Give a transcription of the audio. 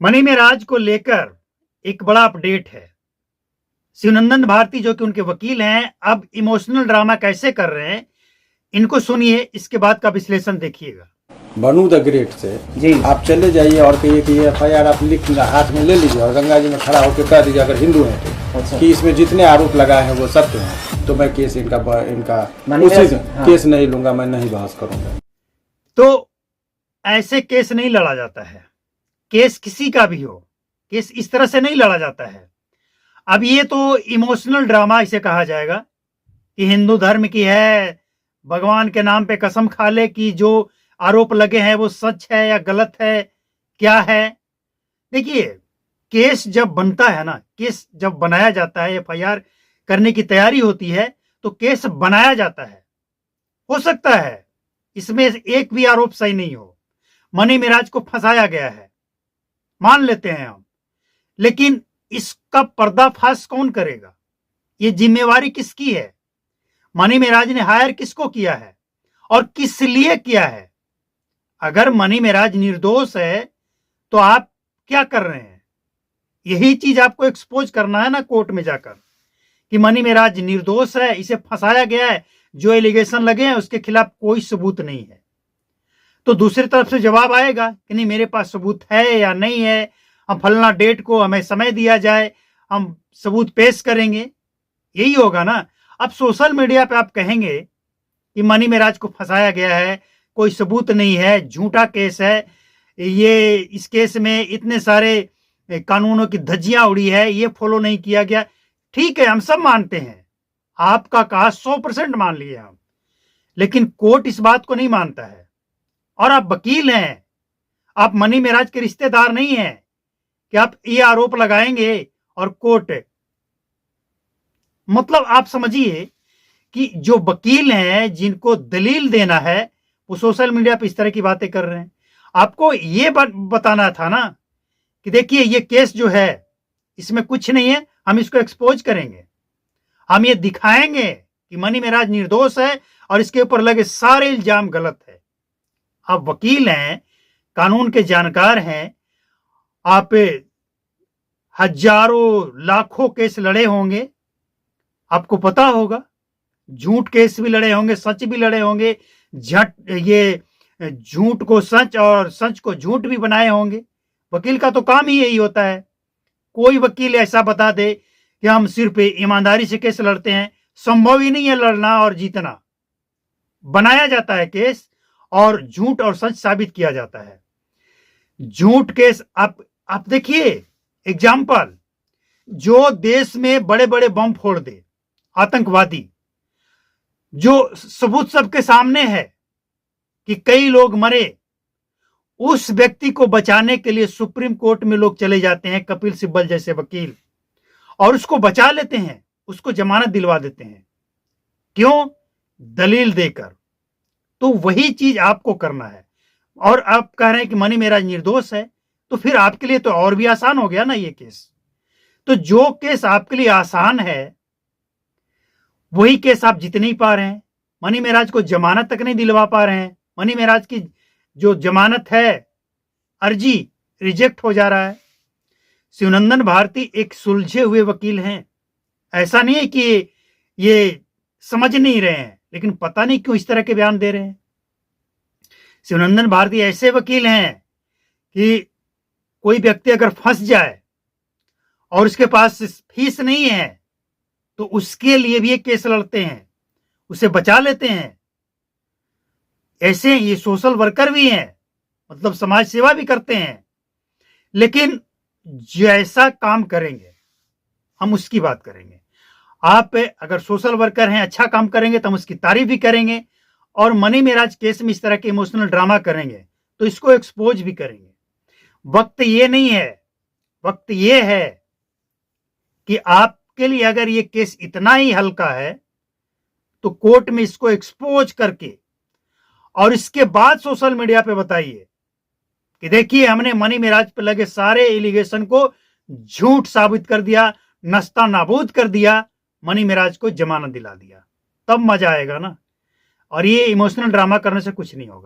Money Meraj को लेकर एक बड़ा अपडेट है। शिवनंदन भारती जो कि उनके वकील हैं, अब इमोशनल ड्रामा कैसे कर रहे हैं, इनको सुनिए, इसके बाद का विश्लेषण देखिएगा। बनू द ग्रेट से जी आप चले जाइए और कहिए कि ये FIR आप लिख हाथ में ले लीजिए और गंगा जी में खड़ा होकर कह दीजिए, अगर हिंदू हैं तो अच्छा। कि इसमें जितने आरोप लगाए हैं वो सत्य हैं, तो मैं केस इनका उसी हाँ। केस नहीं लूंगा, मैं नहीं बहस करूंगा। तो ऐसे केस नहीं लड़ा जाता है। केस किसी का भी हो, केस इस तरह से नहीं लड़ा जाता है। अब ये तो इमोशनल ड्रामा इसे कहा जाएगा कि हिंदू धर्म की है, भगवान के नाम पे कसम खा ले कि जो आरोप लगे हैं वो सच है या गलत है, क्या है। देखिए, केस जब बनता है ना, केस जब बनाया जाता है, FIR करने की तैयारी होती है, तो केस बनाया जाता है। हो सकता है इसमें एक भी आरोप सही नहीं हो, मनी मेराज को फंसाया गया है, मान लेते हैं हम, लेकिन इसका पर्दाफाश कौन करेगा? ये जिम्मेवारी किसकी है? मनी मेराज ने हायर किसको किया है और किस लिए किया है? अगर मनी मेराज निर्दोष है तो आप क्या कर रहे हैं? यही चीज आपको एक्सपोज करना है ना कोर्ट में जाकर, कि मनी मेराज निर्दोष है, इसे फंसाया गया है, जो एलिगेशन लगे हैं उसके खिलाफ कोई सबूत नहीं है। तो दूसरी तरफ से जवाब आएगा कि नहीं, मेरे पास सबूत है या नहीं है, हम फलना डेट को हमें समय दिया जाए, हम सबूत पेश करेंगे, यही होगा ना। अब सोशल मीडिया पे आप कहेंगे कि मनी मेराज को फंसाया गया है, कोई सबूत नहीं है, झूठा केस है, ये इस केस में इतने सारे कानूनों की धज्जियां उड़ी है, ये फॉलो नहीं किया गया। ठीक है, हम सब मानते हैं, आपका कहा 100% मान लिए हम, लेकिन कोर्ट इस बात को नहीं मानता है। और आप वकील हैं, आप मनी मेराज के रिश्तेदार नहीं हैं कि आप ये आरोप लगाएंगे और कोर्ट, मतलब आप समझिए कि जो वकील हैं जिनको दलील देना है, वो सोशल मीडिया पे इस तरह की बातें कर रहे हैं। आपको ये बताना था ना कि देखिए ये केस जो है इसमें कुछ नहीं है, हम इसको एक्सपोज करेंगे, हम ये दिखाएंगे कि मनी मेराज निर्दोष है और इसके ऊपर लगे सारे इल्जाम गलत है। आप वकील हैं, कानून के जानकार हैं, आप हजारों लाखों केस लड़े होंगे, आपको पता होगा, झूठ केस भी लड़े होंगे, सच भी लड़े होंगे, ये झूठ को सच और सच को झूठ भी बनाए होंगे। वकील का तो काम ही यही होता है। कोई वकील ऐसा बता दे कि हम सिर्फ ईमानदारी से केस लड़ते हैं, संभव ही नहीं है लड़ना और जीतना। बनाया जाता है केस और झूठ और सच साबित किया जाता है। झूठ केस आप देखिए, एग्जाम्पल, जो देश में बड़े बड़े बम फोड़ दे, आतंकवादी, जो सबूत सबके सामने है कि कई लोग मरे, उस व्यक्ति को बचाने के लिए सुप्रीम कोर्ट में लोग चले जाते हैं, कपिल सिब्बल जैसे वकील, और उसको बचा लेते हैं, उसको जमानत दिलवा देते हैं। क्यों? दलील देकर। तो वही चीज आपको करना है। और आप कह रहे हैं कि मनी मेराज निर्दोष है, तो फिर आपके लिए तो और भी आसान हो गया ना ये केस। तो जो केस आपके लिए आसान है वही केस आप जीत नहीं पा रहे हैं। मनी मेराज को जमानत तक नहीं दिलवा पा रहे हैं। मनी मेराज की जो जमानत है, अर्जी रिजेक्ट हो जा रहा है। शिवनंदन भारती एक सुलझे हुए वकील हैं, ऐसा नहीं है कि ये समझ नहीं रहे हैं, लेकिन पता नहीं क्यों इस तरह के बयान दे रहे हैं। शिवनंदन भारती ऐसे वकील हैं कि कोई व्यक्ति अगर फंस जाए और उसके पास फीस नहीं है तो उसके लिए भी एक केस लड़ते हैं, उसे बचा लेते हैं। ऐसे ये सोशल वर्कर भी हैं, मतलब समाज सेवा भी करते हैं। लेकिन जैसा काम करेंगे हम उसकी बात करेंगे। आप अगर सोशल वर्कर हैं, अच्छा काम करेंगे तो हम उसकी तारीफ भी करेंगे, और मनी मेराज केस में इस तरह के इमोशनल ड्रामा करेंगे तो इसको एक्सपोज भी करेंगे। वक्त ये नहीं है, वक्त ये है कि आपके लिए अगर ये केस इतना ही हल्का है तो कोर्ट में इसको एक्सपोज करके और इसके बाद सोशल मीडिया पे बताइए कि देखिए हमने मनी मेराज पे लगे सारे एलिगेशन को झूठ साबित कर दिया, नस्ता नाबूद कर दिया, मनी मेराज को जमानत दिला दिया। तब मजा आएगा ना। और ये इमोशनल ड्रामा करने से कुछ नहीं होगा।